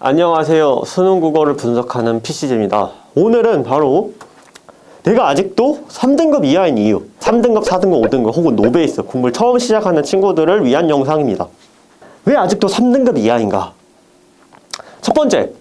안녕하세요. 수능 국어를 분석하는 PCG입니다. 오늘은 바로 내가 아직도 3등급 이하인 이유, 3등급, 4등급, 5등급 혹은 노베이스 공부를 처음 시작하는 친구들을 위한 영상입니다. 왜 아직도 3등급 이하인가? 첫 번째,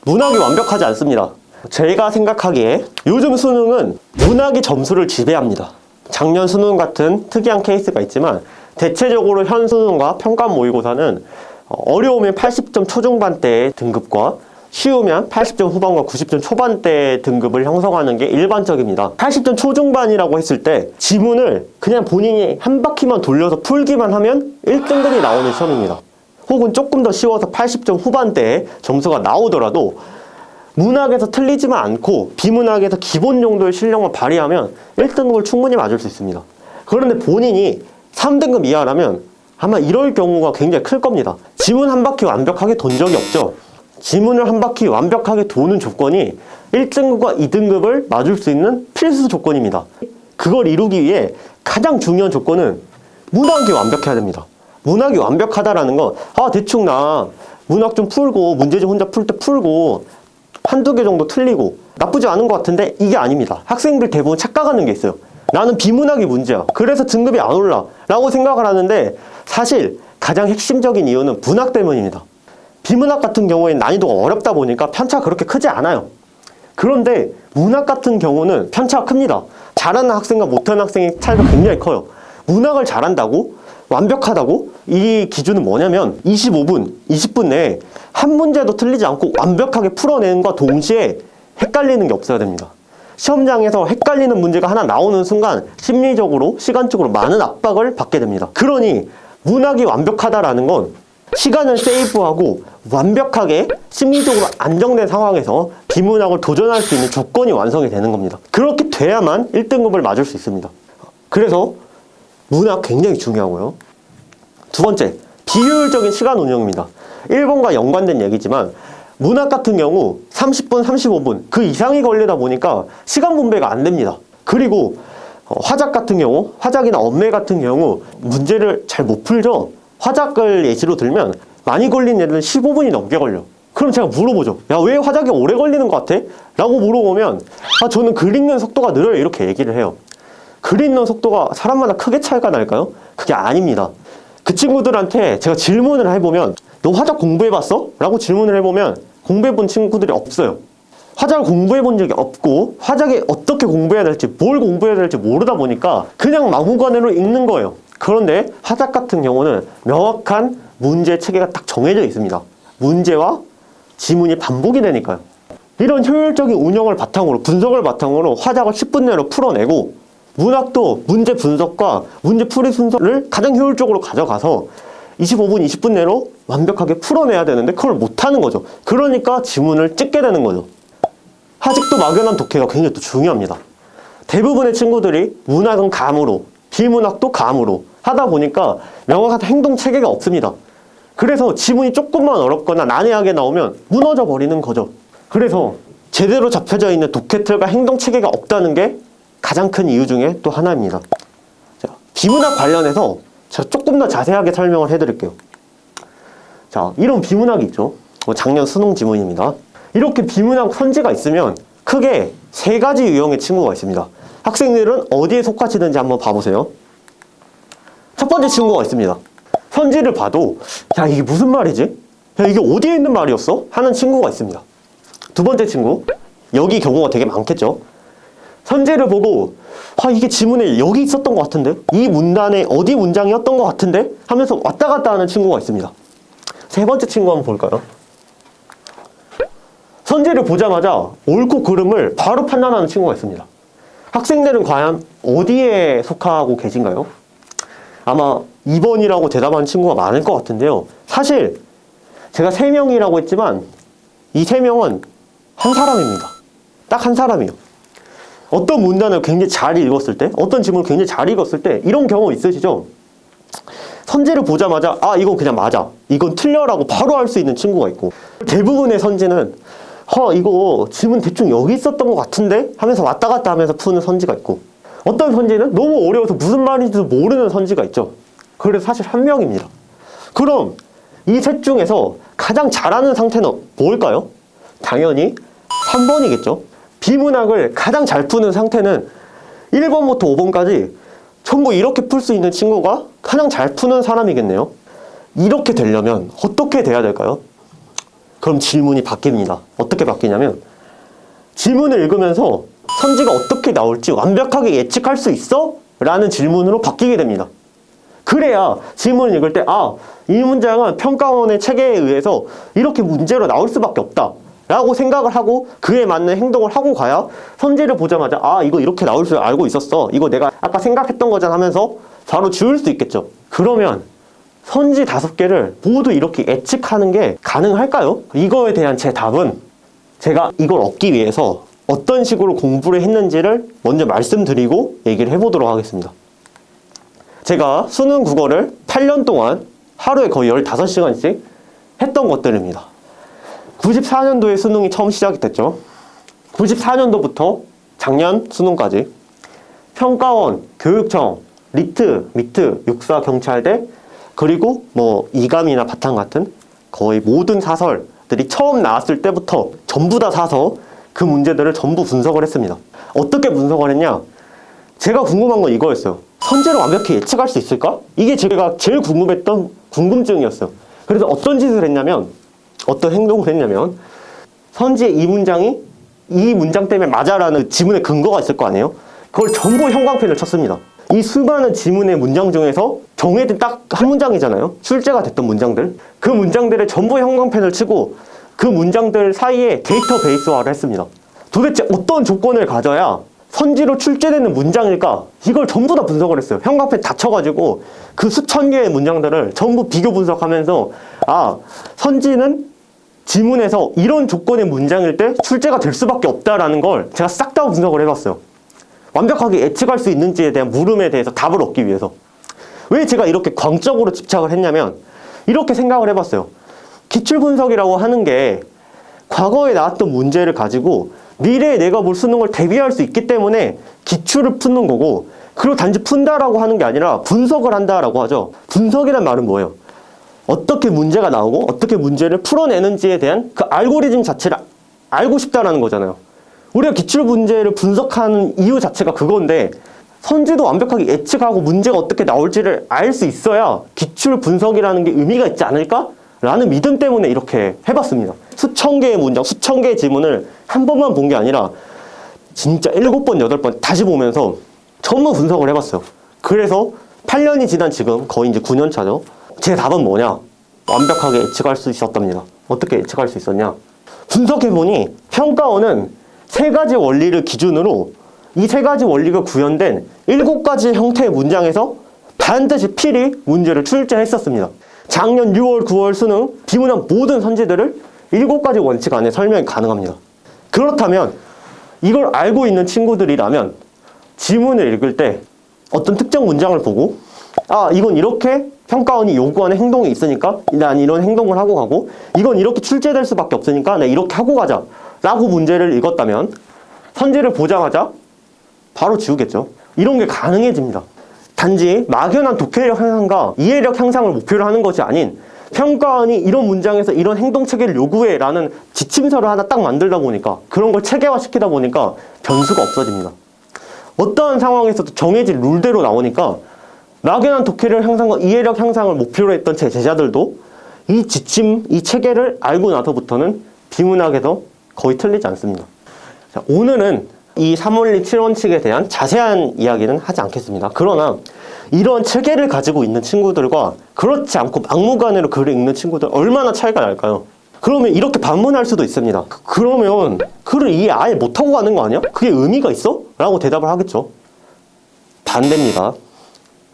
문학이 완벽하지 않습니다. 제가 생각하기에 요즘 수능은 문학이 점수를 지배합니다. 작년 수능 같은 특이한 케이스가 있지만 대체적으로 현 수능과 평가 모의고사는 어려우면 80점 초중반대의 등급과 쉬우면 80점 후반과 90점 초반대의 등급을 형성하는 게 일반적입니다. 80점 초중반이라고 했을 때 지문을 그냥 본인이 한 바퀴만 돌려서 풀기만 하면 1등급이 나오는 시험입니다. 혹은 조금 더 쉬워서 80점 후반대의 점수가 나오더라도 문학에서 틀리지만 않고 비문학에서 기본 정도의 실력만 발휘하면 1등급을 충분히 맞을 수 있습니다. 그런데 본인이 3등급 이하라면 아마 이럴 경우가 굉장히 클 겁니다. 지문 한 바퀴 완벽하게 돈 적이 없죠. 지문을 한 바퀴 완벽하게 도는 조건이 1등급과 2등급을 맞을 수 있는 필수 조건입니다. 그걸 이루기 위해 가장 중요한 조건은 문학이 완벽해야 됩니다. 문학이 완벽하다라는 건 대충 나 문학 좀 풀고 문제집 혼자 풀 때 풀고 한두 개 정도 틀리고 나쁘지 않은 것 같은데 이게 아닙니다. 학생들 대부분 착각하는 게 있어요. 나는 비문학이 문제야. 그래서 등급이 안 올라 라고 생각을 하는데 사실 가장 핵심적인 이유는 문학 때문입니다. 비문학 같은 경우에는 난이도가 어렵다 보니까 편차가 그렇게 크지 않아요. 그런데 문학 같은 경우는 편차가 큽니다. 잘하는 학생과 못하는 학생의 차이가 굉장히 커요. 문학을 잘한다고? 완벽하다고? 이 기준은 뭐냐면 25분, 20분 내에 한 문제도 틀리지 않고 완벽하게 풀어내는 것과 동시에 헷갈리는 게 없어야 됩니다. 시험장에서 헷갈리는 문제가 하나 나오는 순간 심리적으로, 시간적으로 많은 압박을 받게 됩니다. 그러니 문학이 완벽하다라는 건 시간을 세이브하고 완벽하게 심리적으로 안정된 상황에서 비문학을 도전할 수 있는 조건이 완성이 되는 겁니다. 그렇게 돼야만 1등급을 맞을 수 있습니다. 그래서 문학 굉장히 중요하고요. 두 번째, 비효율적인 시간 운영입니다. 1번과 연관된 얘기지만 문학 같은 경우 30분, 35분 그 이상이 걸리다 보니까 시간 분배가 안 됩니다. 그리고 화작 같은 경우, 화작이나 엄매 같은 경우 문제를 잘 못 풀죠. 화작을 예시로 들면 많이 걸린 애들은 15분이 넘게 걸려. 그럼 제가 물어보죠. 야, 왜 화작이 오래 걸리는 것 같아? 라고 물어보면 저는 글 읽는 속도가 느려요. 이렇게 얘기를 해요. 글 읽는 속도가 사람마다 크게 차이가 날까요? 그게 아닙니다. 그 친구들한테 제가 질문을 해보면 너 화작 공부해봤어? 라고 질문을 해보면 공부해본 친구들이 없어요. 화작을 공부해본 적이 없고 화작에 어떻게 공부해야 될지 뭘 공부해야 될지 모르다 보니까 그냥 마구간으로 읽는 거예요. 그런데 화작 같은 경우는 명확한 문제 체계가 딱 정해져 있습니다. 문제와 지문이 반복이 되니까요. 이런 효율적인 운영을 바탕으로, 분석을 바탕으로 화작을 10분 내로 풀어내고 문학도 문제 분석과 문제 풀이 순서를 가장 효율적으로 가져가서 25분, 20분 내로 완벽하게 풀어내야 되는데 그걸 못하는 거죠. 그러니까 지문을 찍게 되는 거죠. 아직도 막연한 독해가 굉장히 또 중요합니다. 대부분의 친구들이 문학은 감으로, 비문학도 감으로 하다 보니까 명확한 행동 체계가 없습니다. 그래서 지문이 조금만 어렵거나 난해하게 나오면 무너져 버리는 거죠. 그래서 제대로 잡혀져 있는 독해 틀과 행동 체계가 없다는 게 가장 큰 이유 중에 또 하나입니다. 자, 비문학 관련해서 제가 조금 더 자세하게 설명을 해드릴게요. 자, 이런 비문학이 있죠. 작년 수능 지문입니다. 이렇게 비문학 선지가 있으면 크게 세 가지 유형의 친구가 있습니다. 학생들은 어디에 속하시는지 한번 봐보세요. 첫 번째 친구가 있습니다. 선지를 봐도 야, 이게 무슨 말이지? 야, 이게 어디에 있는 말이었어? 하는 친구가 있습니다. 두 번째 친구, 여기 경우가 되게 많겠죠. 선지를 보고 이게 지문에 여기 있었던 것 같은데? 이 문단에 어디 문장이었던 것 같은데? 하면서 왔다 갔다 하는 친구가 있습니다. 세 번째 친구 한번 볼까요? 선지를 보자마자 옳고 그름을 바로 판단하는 친구가 있습니다. 학생들은 과연 어디에 속하고 계신가요? 아마 2번이라고 대답하는 친구가 많을 것 같은데요. 사실 제가 3명이라고 했지만 이 3명은 한 사람입니다. 딱 한 사람이에요. 어떤 문단을 굉장히 잘 읽었을 때, 어떤 지문을 굉장히 잘 읽었을 때 이런 경우 있으시죠? 선지를 보자마자 이건 그냥 맞아, 이건 틀려라고 바로 할 수 있는 친구가 있고, 대부분의 선지는 이거 지문 대충 여기 있었던 것 같은데? 하면서 왔다 갔다 하면서 푸는 선지가 있고, 어떤 선지는 너무 어려워서 무슨 말인지도 모르는 선지가 있죠. 그래서 사실 한 명입니다. 그럼 이 셋 중에서 가장 잘하는 상태는 뭘까요? 당연히 3번이겠죠. 비문학을 가장 잘 푸는 상태는 1번부터 5번까지 전부 이렇게 풀 수 있는 친구가 가장 잘 푸는 사람이겠네요. 이렇게 되려면 어떻게 돼야 될까요? 그럼 질문이 바뀝니다. 어떻게 바뀌냐면 질문을 읽으면서 선지가 어떻게 나올지 완벽하게 예측할 수 있어? 라는 질문으로 바뀌게 됩니다. 그래야 질문을 읽을 때 이 문장은 평가원의 체계에 의해서 이렇게 문제로 나올 수밖에 없다 라고 생각을 하고 그에 맞는 행동을 하고 가야 선지를 보자마자 이거 이렇게 나올 줄 알고 있었어. 이거 내가 아까 생각했던 거잖아 하면서 바로 지울 수 있겠죠. 그러면 선지 5개를 모두 이렇게 예측하는 게 가능할까요? 이거에 대한 제 답은 제가 이걸 얻기 위해서 어떤 식으로 공부를 했는지를 먼저 말씀드리고 얘기를 해보도록 하겠습니다. 제가 수능 국어를 8년 동안 하루에 거의 15시간씩 했던 것들입니다. 94년도에 수능이 처음 시작이 됐죠. 94년도부터 작년 수능까지 평가원, 교육청, 리트, 미트, 육사, 경찰대 그리고 이감이나 바탕 같은 거의 모든 사설들이 처음 나왔을 때부터 전부 다 사서 그 문제들을 전부 분석을 했습니다. 어떻게 분석을 했냐? 제가 궁금한 건 이거였어요. 선지를 완벽히 예측할 수 있을까? 이게 제가 제일 궁금했던 궁금증이었어요. 그래서 어떤 짓을 했냐면 어떤 행동을 했냐면 선지의 이 문장이 이 문장 때문에 맞아라는 지문의 근거가 있을 거 아니에요? 그걸 전부 형광펜을 쳤습니다. 이 수많은 지문의 문장 중에서 정해진 딱 한 문장이잖아요. 출제가 됐던 문장들. 그 문장들에 전부 형광펜을 치고 그 문장들 사이에 데이터베이스화를 했습니다. 도대체 어떤 조건을 가져야 선지로 출제되는 문장일까? 이걸 전부 다 분석을 했어요. 형광펜 다 쳐가지고 그 수천 개의 문장들을 전부 비교 분석하면서 선지는 지문에서 이런 조건의 문장일 때 출제가 될 수밖에 없다라는 걸 제가 싹 다 분석을 해봤어요. 완벽하게 예측할 수 있는지에 대한 물음에 대해서 답을 얻기 위해서. 왜 제가 이렇게 광적으로 집착을 했냐면 이렇게 생각을 해봤어요. 기출분석이라고 하는 게 과거에 나왔던 문제를 가지고 미래에 내가 볼 수능을 대비할 수 있기 때문에 기출을 푸는 거고, 그리고 단지 푼다라고 하는 게 아니라 분석을 한다라고 하죠. 분석이란 말은 뭐예요? 어떻게 문제가 나오고 어떻게 문제를 풀어내는지에 대한 그 알고리즘 자체를 알고 싶다라는 거잖아요. 우리가 기출 문제를 분석하는 이유 자체가 그건데 선지도 완벽하게 예측하고 문제가 어떻게 나올지를 알 수 있어야 기출 분석이라는 게 의미가 있지 않을까? 라는 믿음 때문에 이렇게 해봤습니다. 수천 개의 문장, 수천 개의 지문을 한 번만 본 게 아니라 진짜 7번, 8번 다시 보면서 전부 분석을 해봤어요. 그래서 8년이 지난 지금 거의 이제 9년 차죠. 제 답은 뭐냐? 완벽하게 예측할 수 있었답니다. 어떻게 예측할 수 있었냐? 분석해보니 평가원은 3가지 원리를 기준으로 이 3가지 원리가 구현된 7가지 형태의 문장에서 반드시 필히 문제를 출제했었습니다. 작년 6월, 9월 수능 비문학 모든 선지들을 7가지 원칙 안에 설명이 가능합니다. 그렇다면 이걸 알고 있는 친구들이라면 지문을 읽을 때 어떤 특정 문장을 보고 이건 이렇게 평가원이 요구하는 행동이 있으니까 난 이런 행동을 하고 가고, 이건 이렇게 출제될 수밖에 없으니까 나 이렇게 하고 가자 라고 문제를 읽었다면 선지를 보자마자 바로 지우겠죠. 이런 게 가능해집니다. 단지 막연한 독해력 향상과 이해력 향상을 목표로 하는 것이 아닌 평가원이 이런 문장에서 이런 행동 체계를 요구해 라는 지침서를 하나 딱 만들다 보니까, 그런 걸 체계화 시키다 보니까 변수가 없어집니다. 어떠한 상황에서도 정해진 룰대로 나오니까 막연한 독해력 향상과 이해력 향상을 목표로 했던 제 제자들도 이 지침, 이 체계를 알고 나서부터는 비문학에서 거의 틀리지 않습니다. 자, 오늘은 이 3원리 7원칙에 대한 자세한 이야기는 하지 않겠습니다. 그러나 이런 체계를 가지고 있는 친구들과 그렇지 않고 막무가내로 글을 읽는 친구들 얼마나 차이가 날까요? 그러면 이렇게 반문할 수도 있습니다. 그러면 글을 이해 아예 못하고 가는 거 아니야? 그게 의미가 있어? 라고 대답을 하겠죠. 반대입니다.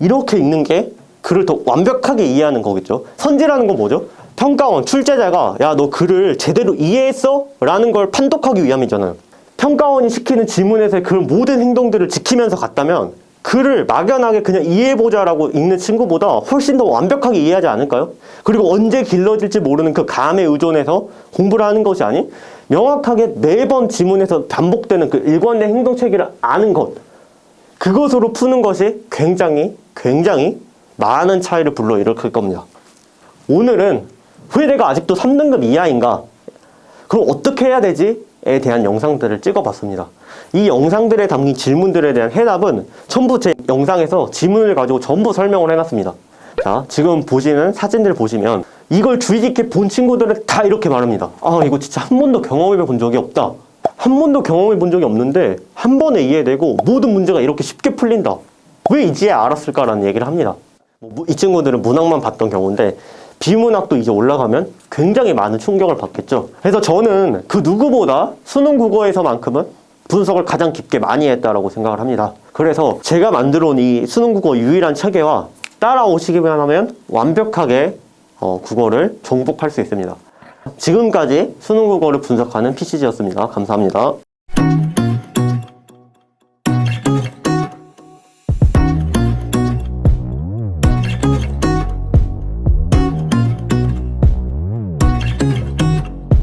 이렇게 읽는 게 글을 더 완벽하게 이해하는 거겠죠. 선지라는 건 뭐죠? 평가원, 출제자가 야, 너 글을 제대로 이해했어? 라는 걸 판독하기 위함이잖아요. 평가원이 시키는 지문에서의 그 모든 행동들을 지키면서 갔다면 글을 막연하게 그냥 이해해보자라고 읽는 친구보다 훨씬 더 완벽하게 이해하지 않을까요? 그리고 언제 길러질지 모르는 그 감에 의존해서 공부를 하는 것이 아닌 명확하게 매번 지문에서 반복되는 그 일관된 행동체계를 아는 것, 그것으로 푸는 것이 굉장히 많은 차이를 불러일으킬 겁니다. 오늘은 왜 내가 아직도 3등급 이하인가? 그럼 어떻게 해야 되지? 에 대한 영상들을 찍어봤습니다. 이 영상들에 담긴 질문들에 대한 해답은 전부 제 영상에서 지문을 가지고 전부 설명을 해놨습니다. 자, 지금 보시는 사진들 보시면 이걸 주의 깊게 본 친구들은 다 이렇게 말합니다. 아, 이거 진짜 한 번도 경험해 본 적이 없다. 한 번도 경험해 본 적이 없는데 한 번에 이해되고 모든 문제가 이렇게 쉽게 풀린다. 왜 이제야 알았을까라는 얘기를 합니다. 이 친구들은 문학만 봤던 경우인데 비문학도 이제 올라가면 굉장히 많은 충격을 받겠죠. 그래서 저는 그 누구보다 수능 국어에서만큼은 분석을 가장 깊게 많이 했다라고 생각을 합니다. 그래서 제가 만들어 온 이 수능 국어 유일한 체계와 따라오시기만 하면 완벽하게 국어를 정복할 수 있습니다. 지금까지 수능 국어를 분석하는 PCG였습니다. 감사합니다.